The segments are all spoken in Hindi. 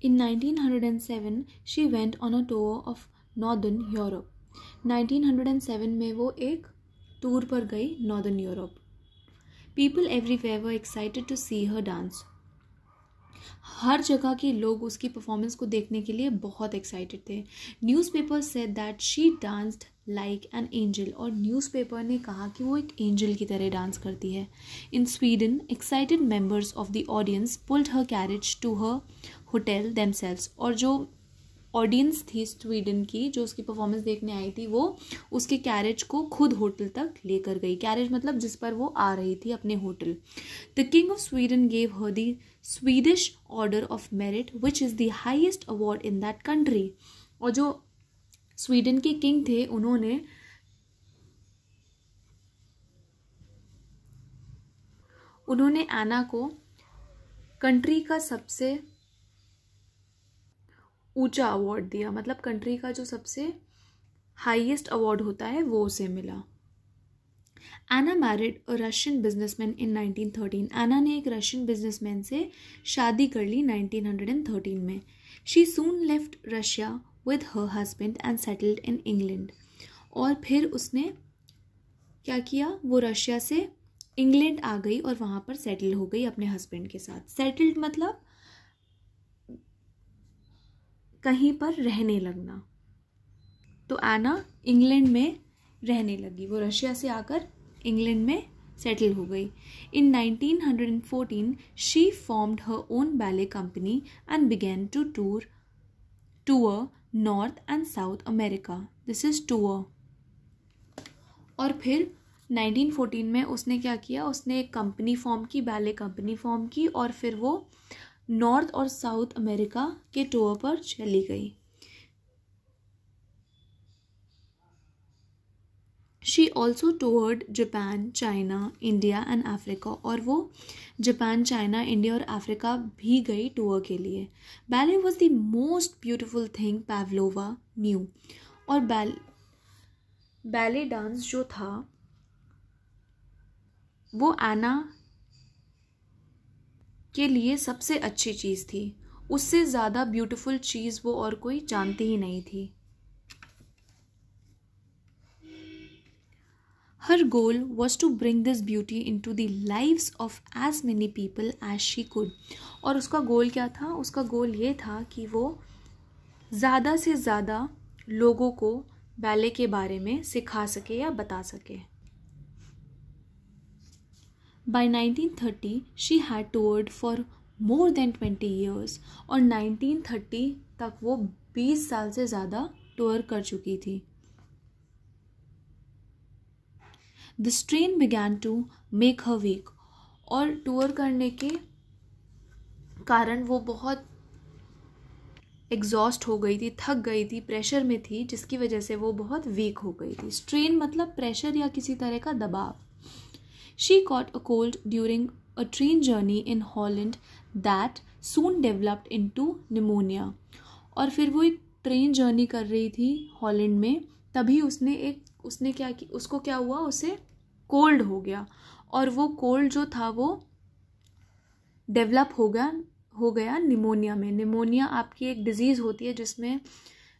In 1907 she went on a tour of Northern Europe. 1907 में वो एक टूर पर गई northern Europe. People everywhere were excited to see her dance. हर जगह के लोग उसकी परफॉर्मेंस को देखने के लिए बहुत एक्साइटेड थे. Newspaper said that she danced like an angel, और न्यूज़पेपर ने कहा कि वो एक एंजल की तरह डांस करती है. In Sweden excited members of the audience pulled her carriage to her hotel themselves, और जो ऑडियंस थी स्वीडन की जो उसकी परफॉर्मेंस देखने आई थी वो उसके कैरेज को खुद होटल तक लेकर गई. कैरेज मतलब जिस पर वो आ रही थी अपने hotel. The king of Sweden gave her the Swedish order of merit which is the highest award in that country. और जो स्वीडन के किंग थे उन्होंने एना को कंट्री का सबसे ऊंचा अवार्ड दिया. मतलब कंट्री का जो सबसे हाईएस्ट अवार्ड होता है वो उसे मिला. एना मैरिड अ रशियन बिजनेसमैन इन 1913. एना ने एक रशियन बिजनेसमैन से शादी कर ली 1913 में. She soon left Russia with her husband and settled in England. और फिर उसने क्या किया, वो रशिया से इंग्लैंड आ गई और वहाँ पर सेटल हो गई अपने हस्बैंड के साथ. सेटल्ड मतलब कहीं पर रहने लगना. तो एना इंग्लैंड में रहने लगी, वो रशिया से आकर इंग्लैंड में सेटल हो गई. In 1914 she formed her own ballet company and began to tour north and south America. This is tour. और फिर 1914 में उसने क्या किया, उसने एक कंपनी फॉर्म की, बैले कंपनी फॉर्म की, और फिर वो नॉर्थ और साउथ अमेरिका के टूर पर चली गई. She also toured Japan, China, India and Africa. और वो जापान, चाइना, इंडिया और अफ्रीका भी गई टूर के लिए. Ballet was the most beautiful thing Pavlova knew. और बैले डांस जो था वो एना के लिए सबसे अच्छी चीज़ थी. उससे ज़्यादा ब्यूटीफुल चीज़ वो और कोई जानती ही नहीं थी. Her goal was to bring this beauty into the lives of as many people as she could. और उसका गोल क्या था, उसका गोल ये था कि वो ज़्यादा से ज़्यादा लोगों को बैले के बारे में सिखा सके या बता सके. By 1930 she had toured for more than 20 years. और 1930 तक वो 20 साल से ज़्यादा टूर कर चुकी थी. The strain began to make her weak. और टूर करने के कारण वो बहुत एग्जॉस्ट हो गई थी, थक गई थी, प्रेशर में थी, जिसकी वजह से वो बहुत वीक हो गई थी. स्ट्रेन मतलब प्रेशर या किसी तरह का दबाव. She caught a cold during a train journey in Holland that soon developed into pneumonia. और फिर वो एक ट्रेन जर्नी कर रही थी हॉलैंड में, तभी उसने क्या कि उसको क्या हुआ, उसे कोल्ड हो गया. और वो कोल्ड जो था वो डेवलप हो गया निमोनिया में. निमोनिया आपकी एक डिजीज़ होती है जिसमें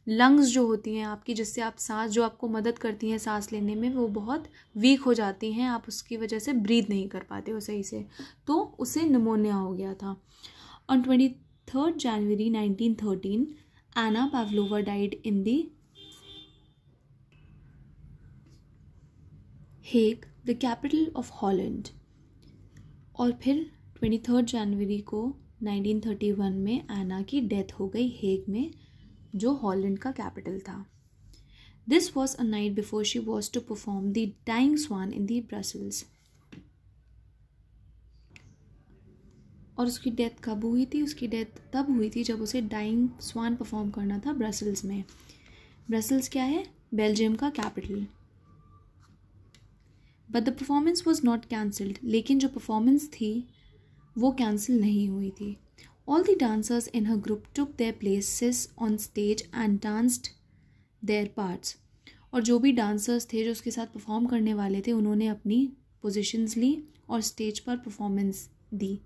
लंग्स जो होती हैं आपकी, जिससे आप सांस, जो आपको मदद करती हैं सांस लेने में, वो बहुत वीक हो जाती हैं. आप उसकी वजह से ब्रीथ नहीं कर पाते हो सही से, तो उसे निमोनिया हो गया था. On 23 January 1913 Anna Pavlova died in the Hague, the capital of Holland. और फिर 23 जनवरी को 1931 में एना की डेथ हो गई हेग में, जो हॉलैंड का कैपिटल था. This was a night before she was to perform the dying swan in the Brussels. और उसकी डेथ कब हुई थी, उसकी डेथ तब हुई थी जब उसे डाइंग स्वान परफॉर्म करना था ब्रसल्स में. ब्रसल्स क्या है, बेल्जियम का capital. But the performance was not cancelled. लेकिन जो परफॉर्मेंस थी वो कैंसिल नहीं हुई थी. All the dancers in her group took their places on stage and danced their parts. और जो भी डांसर्स थे जो उसके साथ परफॉर्म करने वाले थे, उन्होंने अपनी पोजीशंस ली और स्टेज पर परफॉर्मेंस दी.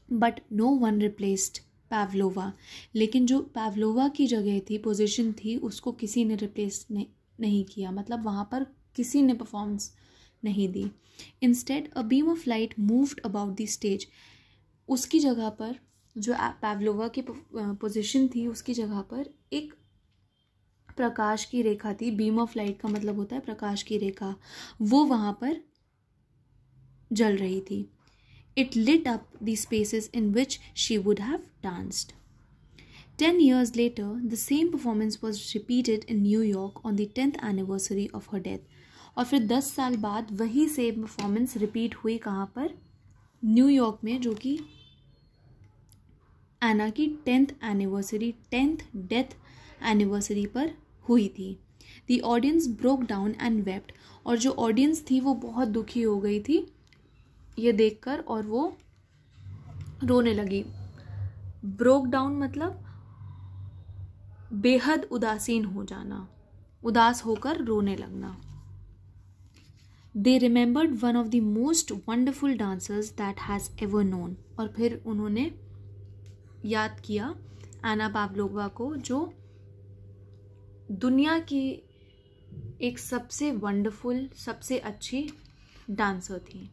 But no one replaced Pavlova, लेकिन जो पावलोवा की जगह थी, पोजीशन थी, उसको किसी ने रिप्लेस नहीं किया, मतलब वहाँ पर किसी ने परफॉर्मेंस नहीं दी. Instead a beam of light moved about the stage. उसकी जगह पर, जो पावलोवा की पोजीशन थी, उसकी जगह पर एक प्रकाश की रेखा थी. बीम ऑफ लाइट का मतलब होता है प्रकाश की रेखा, वो वहाँ पर जल रही थी. It lit up the spaces in which she would have danced. 10 years later, the same performance was repeated in New York on the 10th anniversary of her death. और फिर 10 साल बाद वही सेम परफॉर्मेंस रिपीट हुई कहाँ पर? न्यूयॉर्क में, जो कि एना की 10th anniversary, 10th death anniversary पर हुई थी. The audience broke down and wept. और जो ऑडियंस थी वो बहुत दुखी हो गई थी ये देखकर, और वो रोने लगी. ब्रोक डाउन मतलब बेहद उदासीन हो जाना, उदास होकर रोने लगना. They remembered one of the most wonderful dancers that has ever known. और फिर उन्होंने याद किया एना पावलोवा को, जो दुनिया की एक सबसे वंडरफुल, सबसे अच्छी डांसर थी.